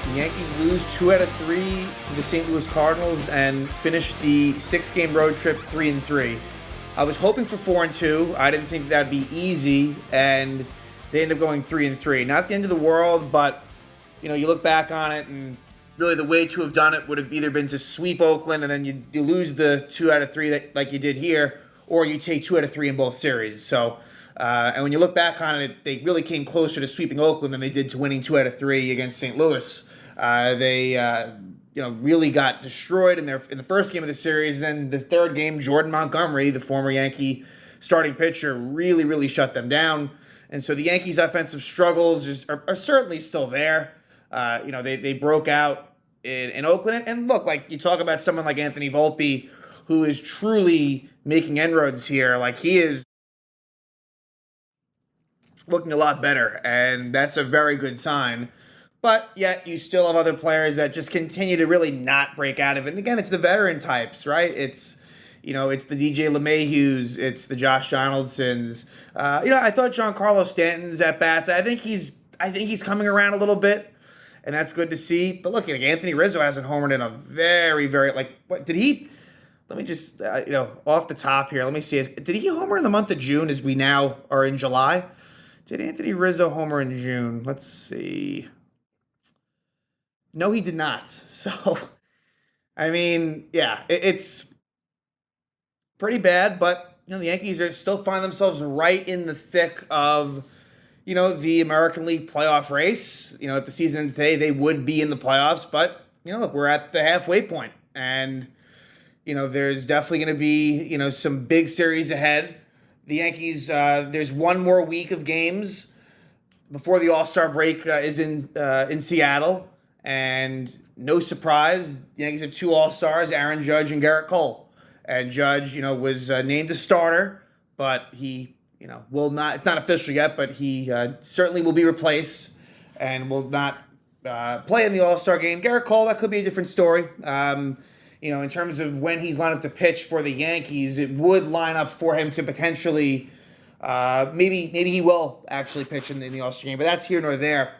The Yankees lose 2 out of 3 to the St. Louis Cardinals and finish the 6-game road trip 3-3. I was hoping for 4-2. I didn't think that'd be easy, and they ended up going 3-3. Not the end of the world, but you look back on it, and really the way to have done it would have either been to sweep Oakland, and then you lose the 2 out of 3 that, like you did here, or you take 2 out of 3 in both series. So, and when you look back on it, they really came closer to sweeping Oakland than they did to winning 2 out of 3 against St. Louis. They really got destroyed in the first game of the series. Then the third game, Jordan Montgomery, the former Yankee starting pitcher, really shut them down. And so the Yankees' offensive struggles are certainly still there. They broke out in Oakland. And look, like you talk about someone like Anthony Volpe, who is truly making inroads here. Like he is looking a lot better, and that's a very good sign. But yet you still have other players that just continue to really not break out of it. And again, it's the veteran types, right? It's the DJ LeMahieu's, it's the Josh Donaldsons. I thought Giancarlo Stanton's at bats. I think he's coming around a little bit, and that's good to see. But look, Anthony Rizzo hasn't homered in a very, very what did he? Let me just off the top here. Let me see. Did he homer in the month of June as we now are in July? Did Anthony Rizzo homer in June? Let's see. No, he did not. So, I mean, yeah, it's pretty bad, but the Yankees still find themselves right in the thick of, the American League playoff race. If the season ended today, they would be in the playoffs, but, look, we're at the halfway point, and, there's definitely going to be, some big series ahead. The Yankees, there's one more week of games before the All-Star break is in Seattle. And no surprise, the Yankees have 2 All-Stars, Aaron Judge and Gerrit Cole. And Judge, was named a starter, but he, will not, it's not official yet, but he certainly will be replaced and will not play in the All-Star game. Gerrit Cole, that could be a different story. In terms of when he's lined up to pitch for the Yankees, it would line up for him to potentially, maybe he will actually pitch in the All-Star game, but that's here nor there.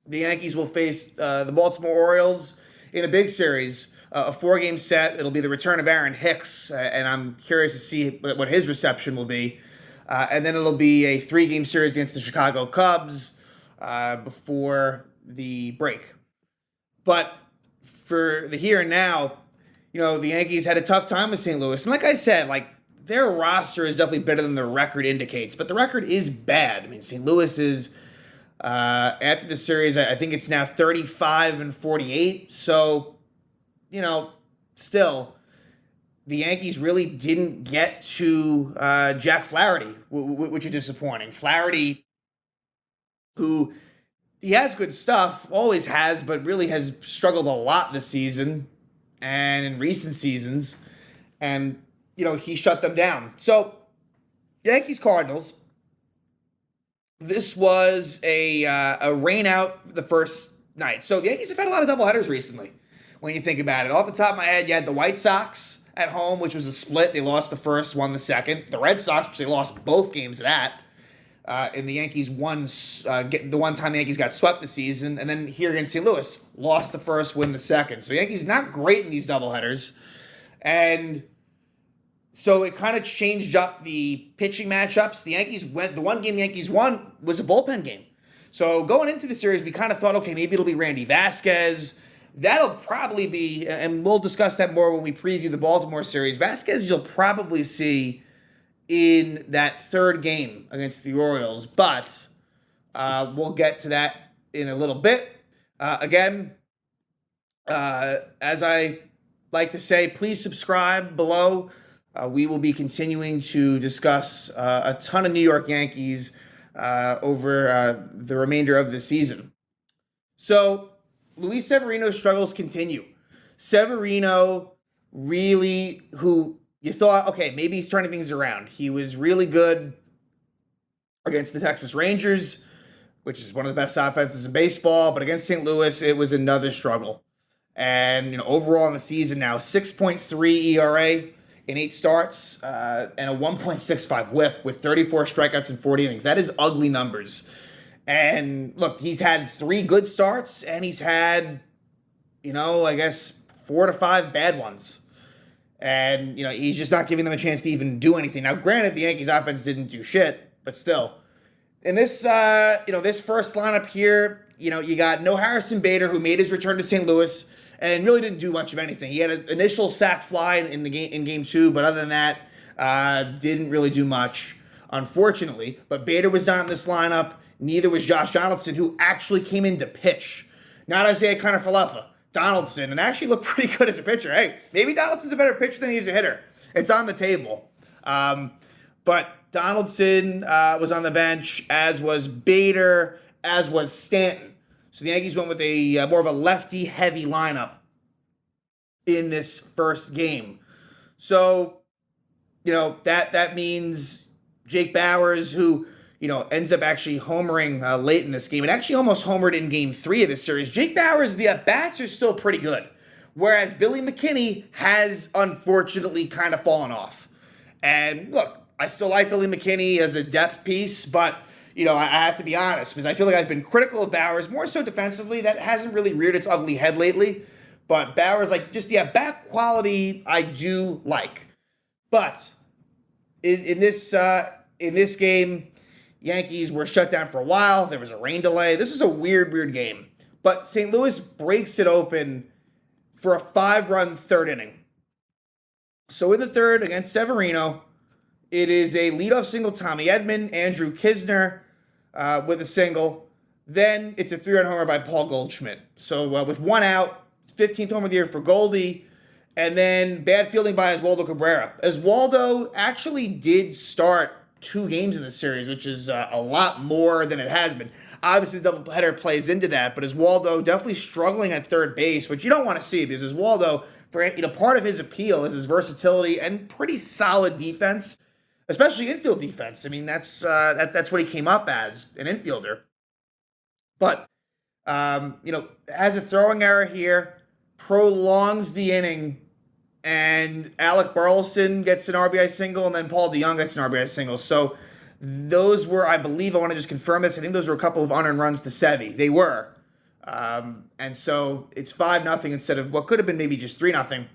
The Yankees will face the Baltimore Orioles in a big series, a 4-game set. It'll be the return of Aaron Hicks, and I'm curious to see what his reception will be. And then it'll be a 3-game series against the Chicago Cubs before the break. But for the here and now, the Yankees had a tough time with St. Louis. And like I said, their roster is definitely better than their record indicates, but the record is bad. I mean, St. Louis is... after the series, I think it's now 35-48. So, still, the Yankees really didn't get to Jack Flaherty, which is disappointing. Flaherty, who he has good stuff, always has, but really has struggled a lot this season and in recent seasons. And, he shut them down. So, Yankees Cardinals. This was a rain out the first night. So the Yankees have had a lot of doubleheaders recently, when you think about it. Off the top of my head, you had the White Sox at home, which was a split. They lost the first, won the second. The Red Sox, which they lost both games of that. And the Yankees won the one time the Yankees got swept this season. And then here against St. Louis, lost the first, win the second. So Yankees not great in these doubleheaders. And... so it kind of changed up the pitching matchups. The one game the Yankees won was a bullpen game. So going into the series, we kind of thought, okay, maybe it'll be Randy Vasquez. That'll probably be, and we'll discuss that more when we preview the Baltimore series. Vasquez you'll probably see in that third game against the Orioles, but we'll get to that in a little bit. Again, as I like to say, please subscribe below. We will be continuing to discuss a ton of New York Yankees over the remainder of the season. So, Luis Severino's struggles continue. Severino really, who you thought, okay, maybe he's turning things around. He was really good against the Texas Rangers, which is one of the best offenses in baseball, but against St. Louis, it was another struggle. And, overall in the season now, 6.3 ERA, in 8 starts, and a 1.65 whip with 34 strikeouts in 40 innings. That is ugly numbers. And look, he's had 3 good starts, and he's had, I guess 4 to 5 bad ones. And, he's just not giving them a chance to even do anything. Now, granted, the Yankees offense didn't do shit, but still. In this, this first lineup here, you got no Harrison Bader, who made his return to St. Louis and really didn't do much of anything. He had an initial sac fly in game 2, but other than that, didn't really do much, unfortunately. But Bader was not in this lineup. Neither was Josh Donaldson, who actually came in to pitch. Not Isiah Kiner-Falefa. Donaldson, and actually looked pretty good as a pitcher. Hey, maybe Donaldson's a better pitcher than he's a hitter. It's on the table. But Donaldson was on the bench, as was Bader, as was Stanton. So the Yankees went with a more of a lefty-heavy lineup in this first game. So, that means Jake Bauers, who ends up actually homering late in this game, and actually almost homered in game 3 of this series. Jake Bauers, the at-bats are still pretty good, whereas Billy McKinney has unfortunately kind of fallen off. And look, I still like Billy McKinney as a depth piece, but, I have to be honest, because I feel like I've been critical of Bauers, more so defensively. That hasn't really reared its ugly head lately. But Bauers, just the at-bat quality, I do like. But in this game, Yankees were shut down for a while. There was a rain delay. This was a weird game. But St. Louis breaks it open for a 5-run third inning. So in the third, against Severino, it is a leadoff single, Tommy Edman, Andrew Knizner with a single. Then it's a 3-run homer by Paul Goldschmidt. So with 1 out, 15th homer of the year for Goldie. And then bad fielding by Oswaldo Cabrera. Oswaldo actually did start 2 games in the series, which is a lot more than it has been. Obviously, the doubleheader plays into that, but Oswaldo definitely struggling at third base, which you don't want to see, because Oswaldo, part of his appeal is his versatility and pretty solid defense, especially infield defense. I mean, that's what he came up as, an infielder. But has a throwing error here, prolongs the inning. And Alec Burleson gets an RBI single, and then Paul DeJong gets an RBI single. So those were, I believe, I want to just confirm this, I think those were a couple of unearned runs to Sevy. They were. And so it's 5-0 instead of what could have been maybe just 3-0.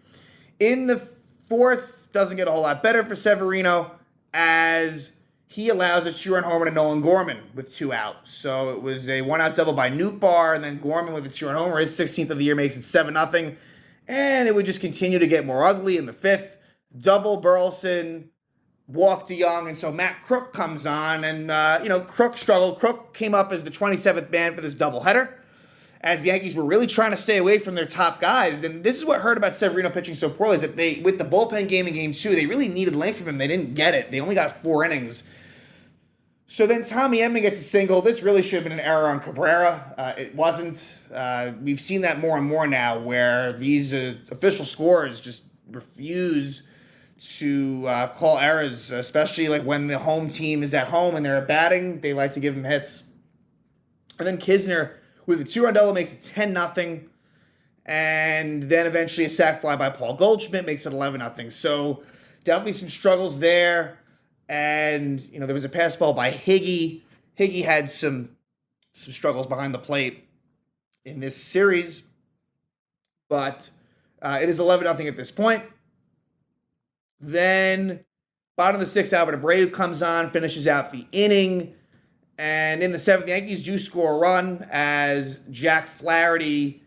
In the fourth, doesn't get a whole lot better for Severino, as he allows a 2-run homer to Nolan Gorman with 2 out. So it was a 1-out double by Nootbaar, and then Gorman with a 2-run homer. His 16th of the year makes it 7-0. And it would just continue to get more ugly in the fifth. Double Burleson, walk DeJong, and so Matt Crook comes on, and, Crook struggled. Crook came up as the 27th man for this doubleheader, as the Yankees were really trying to stay away from their top guys. And this is what hurt about Severino pitching so poorly, is that with the bullpen game in game 2, they really needed length from him. They didn't get it. They only got 4 innings. So then Tommy Edman gets a single. This really should have been an error on Cabrera. It wasn't. We've seen that more and more now, where these official scorers just refuse to call errors, especially when the home team is at home and they're batting. They like to give them hits. And then Knizner with a 2-run double makes it 10-0. And then eventually a sac fly by Paul Goldschmidt makes it 11-0. So definitely some struggles there. And, there was a pass ball by Higgy. Higgy had some struggles behind the plate in this series. But it is 11-0 at this point. Then, bottom of the 6th, Albert Abreu comes on, finishes out the inning. And in the 7th, the Yankees do score a run, as Jack Flaherty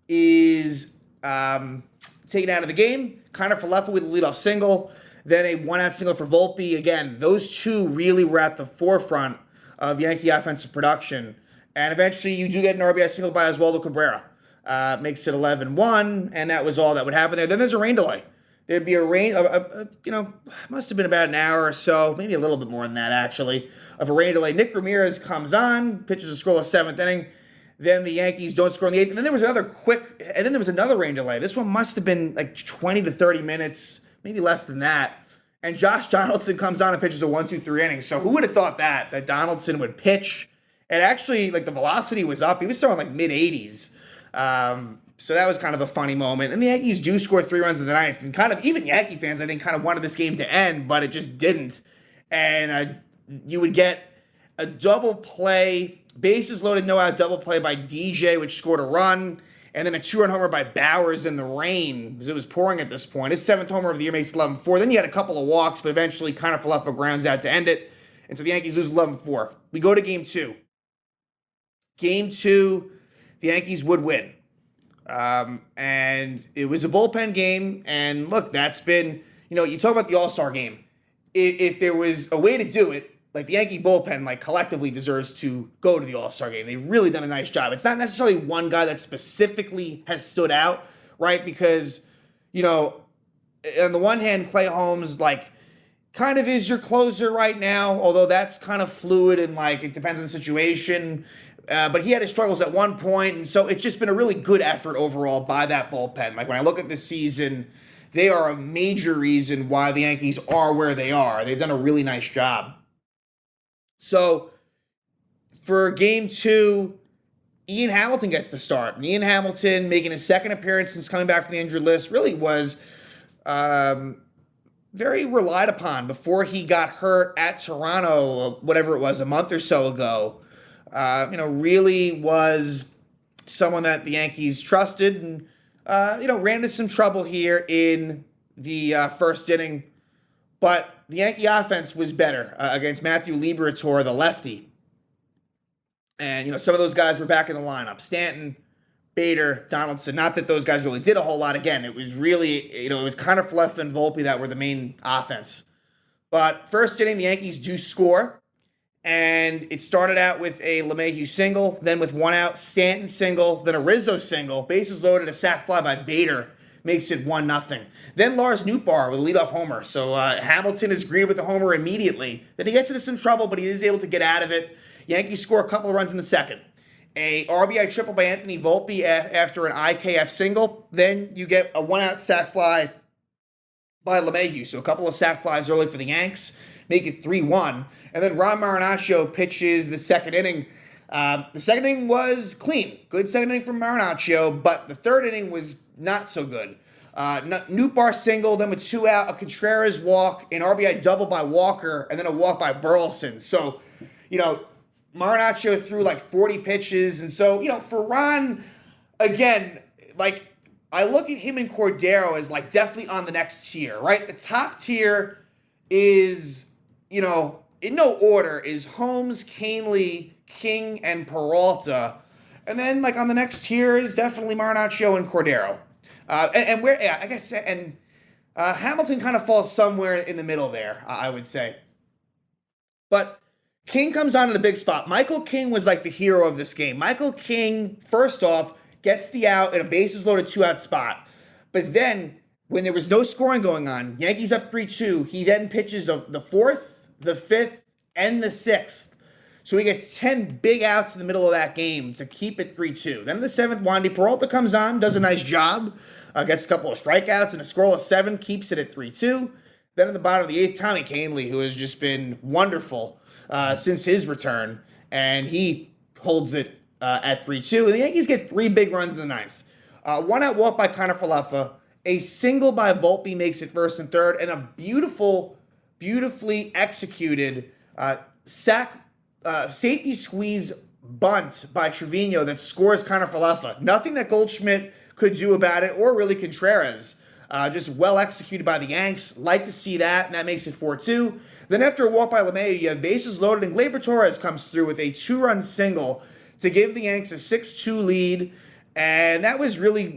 is taken out of the game. Kiner-Falefa with a leadoff single. Then a 1-out single for Volpe. Again, those two really were at the forefront of Yankee offensive production. And eventually you do get an RBI single by Oswaldo Cabrera. Makes it 11-1, and that was all that would happen there. Then there's a rain delay. There'd be a rain, must have been about an hour or so, maybe a little bit more than that actually, of a rain delay. Nick Ramirez comes on, pitches a scoreless 7th inning. Then the Yankees don't score in the 8th. And then there was another rain delay. This one must have been 20 to 30 minutes. Maybe less than that. And Josh Donaldson comes on and pitches a 1-2-3 inning. So who would have thought that Donaldson would pitch? And actually, the velocity was up. He was throwing mid-80s. So that was kind of a funny moment. And the Yankees do score 3 runs in the 9th. And kind of, even Yankee fans, I think, kind of wanted this game to end, but it just didn't. And you would get a double play Bases loaded, no out double play by DJ, which scored a run. And then a 2-run homer by Bauers in the rain, because it was pouring at this point. His 7th homer of the year makes 11-4. Then you had a couple of walks, but eventually Kiner-Falefa grounds out to end it. And so the Yankees lose 11-4. We go to Game 2. Game 2, the Yankees would win. And it was a bullpen game. And look, that's been, you talk about the All-Star game. If there was a way to do it, like the Yankee bullpen, collectively deserves to go to the All-Star game. They've really done a nice job. It's not necessarily one guy that specifically has stood out, right? Because, on the one hand, Clay Holmes, kind of is your closer right now, although that's kind of fluid and, it depends on the situation. But he had his struggles at one point, and so it's just been a really good effort overall by that bullpen. When I look at this season, they are a major reason why the Yankees are where they are. They've done a really nice job. So, for Game 2, Ian Hamilton gets the start. And Ian Hamilton, making his second appearance since coming back from the injured list, really was very relied upon before he got hurt at Toronto, whatever it was, a month or so ago. Really was someone that the Yankees trusted and, ran into some trouble here in the first inning. But the Yankee offense was better against Matthew Liberatore, the lefty. And, some of those guys were back in the lineup. Stanton, Bader, Donaldson. Not that those guys really did a whole lot. Again, it was really, it was Kiner-Falefa and Volpe that were the main offense. But first inning, the Yankees do score. And it started out with a LeMahieu single, then with one out, Stanton single, then a Rizzo single, bases loaded, a sac fly by Bader, makes it 1-0. Then Lars Nootbaar with a leadoff homer. So Hamilton is greeted with a homer immediately. Then he gets into some trouble, but he is able to get out of it. Yankees score a couple of runs in the second. A RBI triple by Anthony Volpe after an IKF single. Then you get a one-out sac fly by LeMahieu. So a couple of sac flies early for the Yanks, make it 3-1. And then Ron Marinaccio pitches the second inning. The second inning was clean. Good second inning from Marinaccio, but the third inning was not so good. Nootbaar single, then with 2 out, a Contreras walk, an RBI double by Walker, and then a walk by Burleson. So, Marinaccio threw 40 pitches. And so, for Ron, again, I look at him and Cordero as definitely on the next tier, right? The top tier is, in no order, is Holmes, Canely, King, and Peralta. And then, on the next tier is definitely Marinaccio and Cordero. Hamilton kind of falls somewhere in the middle there, I would say. But King comes on in the big spot. Michael King was the hero of this game. Michael King, first off, gets the out in a bases loaded 2-out spot. But then, when there was no scoring going on, Yankees up 3-2, he then pitches the 4th, the 5th, and the 6th. So he gets 10 big outs in the middle of that game to keep it 3-2. Then in the 7th, Wandy Peralta comes on, does a nice job, gets a couple of strikeouts and a scoreless 7, keeps it at 3-2. Then in the bottom of the 8th, Tommy Canely, who has just been wonderful since his return, and he holds it at 3-2. And the Yankees get 3 big runs in the 9th. One out walk by Kiner-Falefa, a single by Volpe makes it 1st and 3rd, and a beautifully executed safety squeeze bunt by Trevino that scores Kiner-Falefa. Nothing that Goldschmidt could do about it, or really Contreras. Just well executed by the Yanks. Like to see that, and that makes it 4-2. Then after a walk by LeMahieu, you have bases loaded, and Gleyber Torres comes through with a 2-run single to give the Yanks a 6-2 lead. And that was really,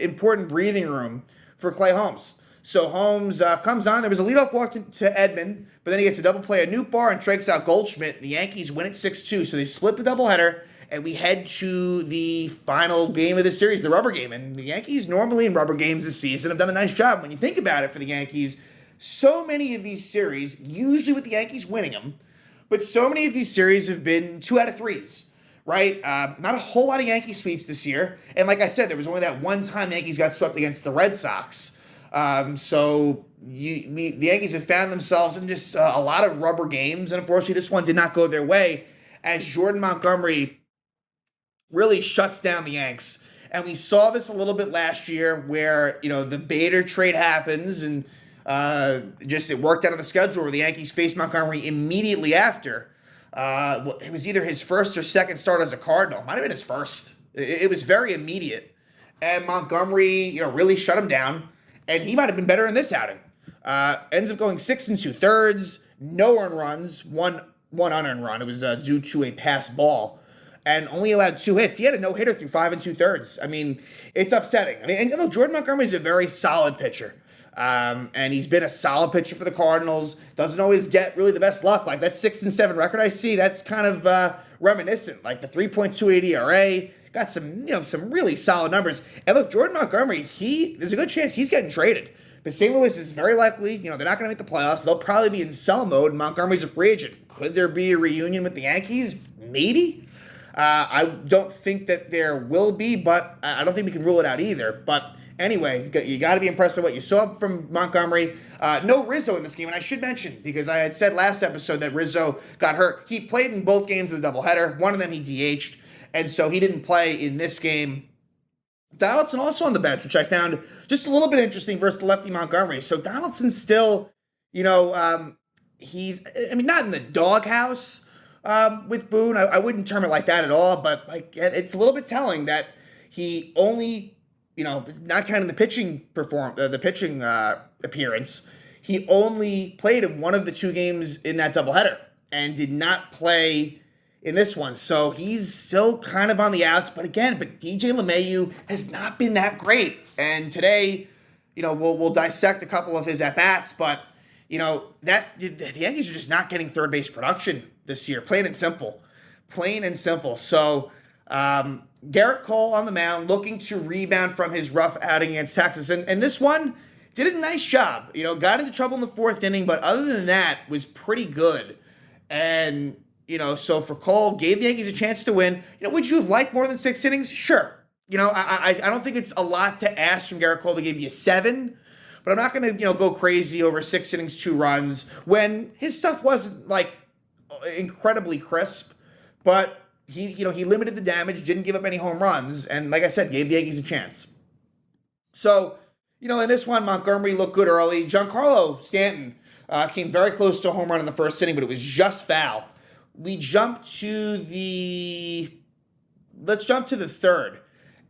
important breathing room for Clay Holmes. So Holmes comes on. There was a leadoff walk to Edman, but then he gets a double play at Nootbaar and strikes out Goldschmidt. The Yankees win it 6-2. So they split the doubleheader, and we head to the final game of the series, the rubber game. And the Yankees normally in rubber games this season have done a nice job. When you think about it for the Yankees, so many of these series, usually with the Yankees winning them, but so many of these series have been 2 out of 3s. Right? Not a whole lot of Yankee sweeps this year. And like I said, there was only that one time the Yankees got swept against the Red Sox. So the Yankees have found themselves in just a lot of rubber games. And unfortunately, this one did not go their way as Jordan Montgomery really shuts down the Yanks. And we saw this a little bit last year where, the Bader trade happens and it worked out on the schedule where the Yankees faced Montgomery immediately after. It was either his first or second start as a Cardinal. Might have been his first. It was very immediate. And Montgomery, really shut him down. And he might have been better in this outing. Ends up going 6 2/3, no earned runs, one unearned run. It was due to a pass ball, and only allowed 2 hits. He had a no-hitter through 5 2/3. I mean, it's upsetting. I mean, and Jordan Montgomery is a very solid pitcher. And he's been a solid pitcher for the Cardinals. Doesn't always get really the best luck. Like that 6-7 record I see, that's kind of reminiscent. Like the 3.28 ERA, got some really solid numbers. And look, Jordan Montgomery, there's a good chance he's getting traded. But St. Louis is very likely, they're not going to make the playoffs. They'll probably be in sell mode. Montgomery's a free agent. Could there be a reunion with the Yankees? Maybe. I don't think that there will be, but I don't think we can rule it out either. But anyway, you got to be impressed by what you saw from Montgomery. No Rizzo in this game, and I should mention, because I had said last episode that Rizzo got hurt. He played in both games of the doubleheader. One of them he DH'd, and so he didn't play in this game. Donaldson also on the bench, which I found just a little bit interesting versus the lefty Montgomery. So Donaldson's still, he's not in the doghouse with Boone. I wouldn't term it like that at all, but it's a little bit telling that he only, not counting the pitching appearance, he only played in one of the 2 games in that doubleheader and did not play in this one. So he's still kind of on the outs. But DJ LeMahieu has not been that great. And today, we'll dissect a couple of his at-bats. But, the Yankees are just not getting third base production this year. Plain and simple. So Gerrit Cole on the mound, looking to rebound from his rough outing against Texas. And this one did a nice job. Got into trouble in the 4th inning. But other than that, was pretty good. And so for Cole, gave the Yankees a chance to win. Would you have liked more than 6 innings? Sure. I don't think it's a lot to ask from Gerrit Cole to give you 7, but I'm not going to, go crazy over 6 innings, 2 runs when his stuff wasn't like incredibly crisp, but he limited the damage, didn't give up any home runs, and like I said, gave the Yankees a chance. So, in this one, Montgomery looked good early. Giancarlo Stanton came very close to a home run in the 1st inning, but it was just foul. Let's jump to the 3rd.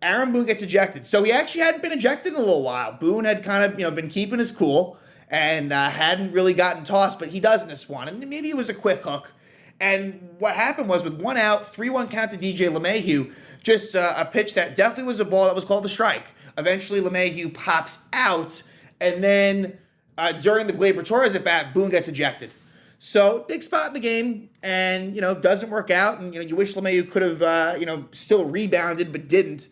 Aaron Boone gets ejected. So he actually hadn't been ejected in a little while. Boone had kind of, been keeping his cool and hadn't really gotten tossed, but he does in this one. And maybe it was a quick hook. And what happened was with 1 out, 3-1 count to DJ LeMahieu, just a pitch that definitely was a ball that was called a strike. Eventually LeMahieu pops out, and then during the Gleyber Torres at bat, Boone gets ejected. So, big spot in the game, and, doesn't work out, and, you wish LeMahieu could have, still rebounded, but didn't,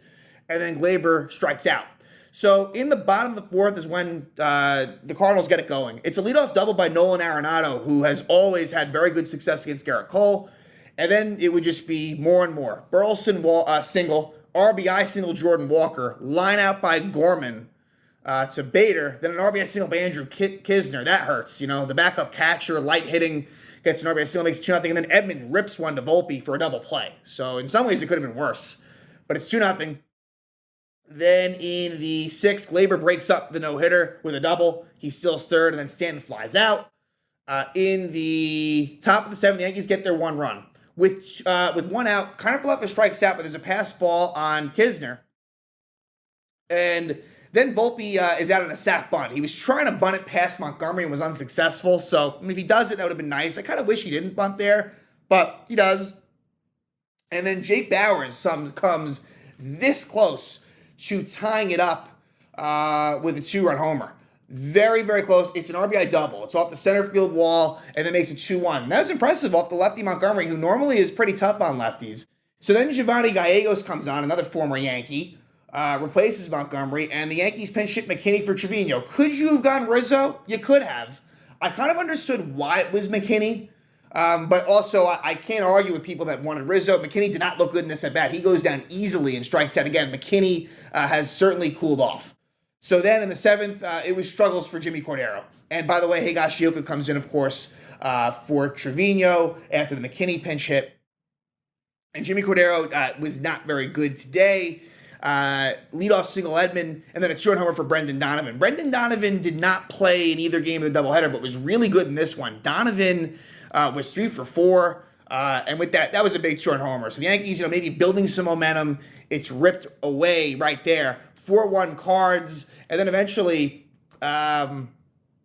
and then Gleyber strikes out. So, in the bottom of the 4th is when the Cardinals get it going. It's a leadoff double by Nolan Arenado, who has always had very good success against Gerrit Cole, and then it would just be more and more. Burleson single, RBI single Jordan Walker, line out by Gorman, to Bader, then an RBI single by Andrew Kisner. That hurts. The backup catcher, light hitting, gets an RBI single, makes 2-0, and then Edman rips one to Volpe for a double play. So in some ways it could have been worse, but it's 2-0. Then in the 6th, Gleyber breaks up the no-hitter with a double. He steals 3rd, and then Stanton flies out. In the top of the 7th, the Yankees get their 1 run. With 1 out, Kiner-Falefa strikes out, but there's a pass ball on Kisner. And then Volpe is out on a sac bunt. He was trying to bunt it past Montgomery and was unsuccessful. So, if he does it, that would have been nice. I kind of wish he didn't bunt there, but he does. And then Jake Bauers comes this close to tying it up with a 2-run homer. Very, very close. It's an RBI double. It's off the center field wall, and then makes it 2-1. That was impressive off the lefty Montgomery, who normally is pretty tough on lefties. So then Giovanni Gallegos comes on, another former Yankee. Replaces Montgomery, and the Yankees pinch hit McKinney for Trevino. Could you have gone Rizzo? You could have. I kind of understood why it was McKinney, but also I can't argue with people that wanted Rizzo. McKinney did not look good in this at-bat. He goes down easily and strikes out again. McKinney has certainly cooled off. So then in the 7th, it was struggles for Jimmy Cordero. And by the way, Higashioka comes in, of course, for Trevino after the McKinney pinch hit. And Jimmy Cordero was not very good today. Leadoff single Edman, and then a 2-run homer for Brendan Donovan. Brendan Donovan did not play in either game of the doubleheader, but was really good in this one. Donovan was 3 for 4. And with that was a big two-run homer. So the Yankees, maybe building some momentum. It's ripped away right there. 4-1 Cards. And then eventually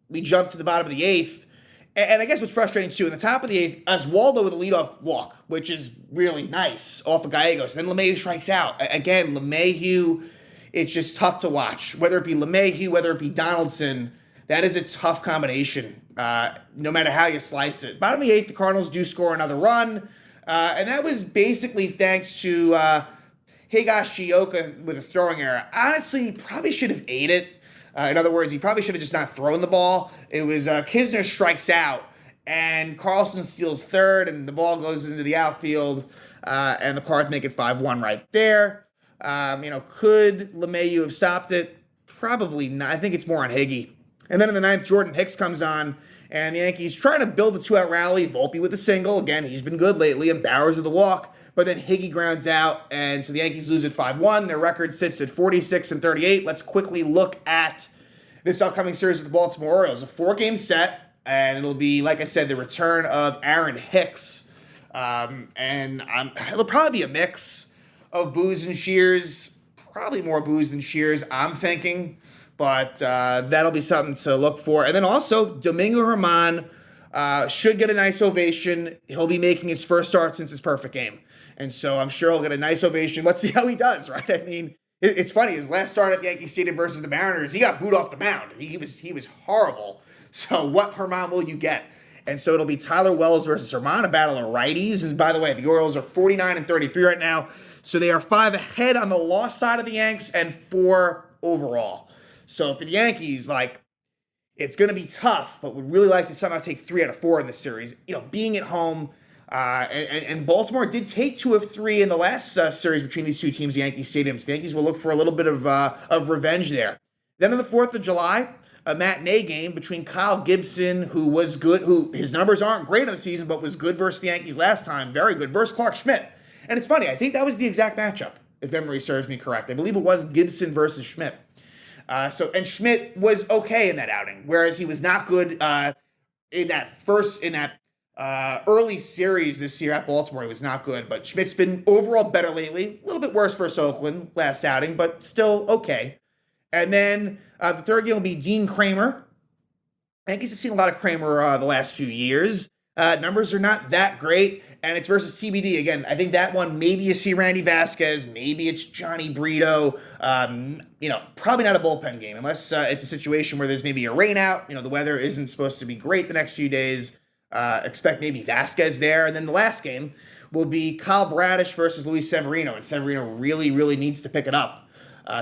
we jump to the bottom of the eighth. And I guess what's frustrating, too, in the top of the eighth, Oswaldo with a leadoff walk, which is really nice, off of Gallegos. And then LeMahieu strikes out. Again, LeMahieu, it's just tough to watch. Whether it be LeMahieu, whether it be Donaldson, that is a tough combination, no matter how you slice it. Bottom of the eighth, the Cardinals do score another run. And that was basically thanks to Higashioka with a throwing error. Honestly, he probably should have ate it. In other words, he probably should have just not thrown the ball. It was Kisner strikes out, and Carlson steals third, and the ball goes into the outfield, and the Cards make it 5-1 right there. Could LeMahieu have stopped it? Probably not. I think it's more on Higgy. And then in the ninth, Jordan Hicks comes on, and the Yankees trying to build a two-out rally. Volpe with a single. Again, he's been good lately, and Bauers with a walk. But then Higgy grounds out, and so the Yankees lose at 5-1. Their record sits at 46-38. Let's quickly look at this upcoming series with the Baltimore Orioles. A 4-game set, and it'll be, like I said, the return of Aaron Hicks. It'll probably be a mix of boos and shears. Probably more boos than shears, I'm thinking. But that'll be something to look for. And then also, Domingo Germán should get a nice ovation. He'll be making his first start since his perfect game. And so I'm sure he'll get a nice ovation. Let's see how he does, right? I mean, it's funny. His last start at Yankee Stadium versus the Mariners, he got booed off the mound. He was horrible. So what Germán will you get? And so it'll be Tyler Wells versus Germán, a battle of righties. And by the way, the Orioles are 49-33 right now. So they are 5 ahead on the loss side of the Yanks and 4 overall. So for the Yankees, it's going to be tough, but would really like to somehow take 3 out of 4 in this series. Being at home, and Baltimore did take 2 of 3 in the last series between these two teams, the Yankee Stadium. So the Yankees will look for a little bit of revenge there. Then on the 4th of July, a matinee game between Kyle Gibson, who was good, who his numbers aren't great on the season, but was good versus the Yankees last time, very good, versus Clark Schmidt. And it's funny, I think that was the exact matchup, if memory serves me correct. I believe it was Gibson versus Schmidt. And Schmidt was okay in that outing, whereas he was not good in that early series this year at Baltimore. He was not good, but Schmidt's been overall better lately. A little bit worse versus Oakland last outing, but still okay. And then the third game will be Dean Kramer. Yankees have seen a lot of Kramer the last few years. Numbers are not that great, and it's versus TBD. Again, I think that one, maybe you see Randy Vasquez, maybe it's Johnny Brito. Probably not a bullpen game, unless it's a situation where there's maybe a rain out. The weather isn't supposed to be great the next few days. Expect maybe Vasquez there. And then the last game will be Kyle Bradish versus Luis Severino, and Severino really, really needs to pick it up.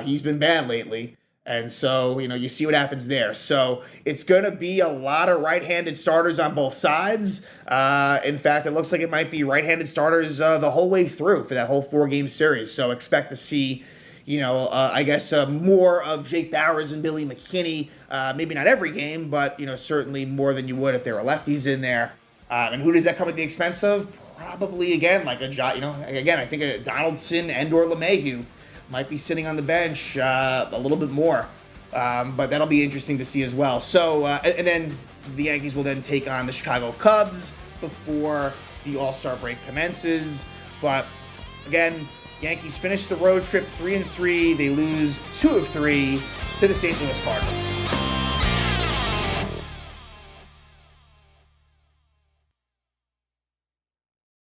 He's been bad lately. And so, you see what happens there. So it's going to be a lot of right-handed starters on both sides. In fact, it looks like it might be right-handed starters the whole way through for that whole 4-game series. So expect to see, more of Jake Bauers and Billy McKinney. Maybe not every game, but, certainly more than you would if there were lefties in there. And who does that come at the expense of? Probably, again, I think a Donaldson and or LeMahieu might be sitting on the bench a little bit more. But that'll be interesting to see as well. So, and then the Yankees will then take on the Chicago Cubs before the All-Star break commences. But, again, Yankees finish the road trip 3-3. They lose 2 of 3 to the St. Louis Cardinals.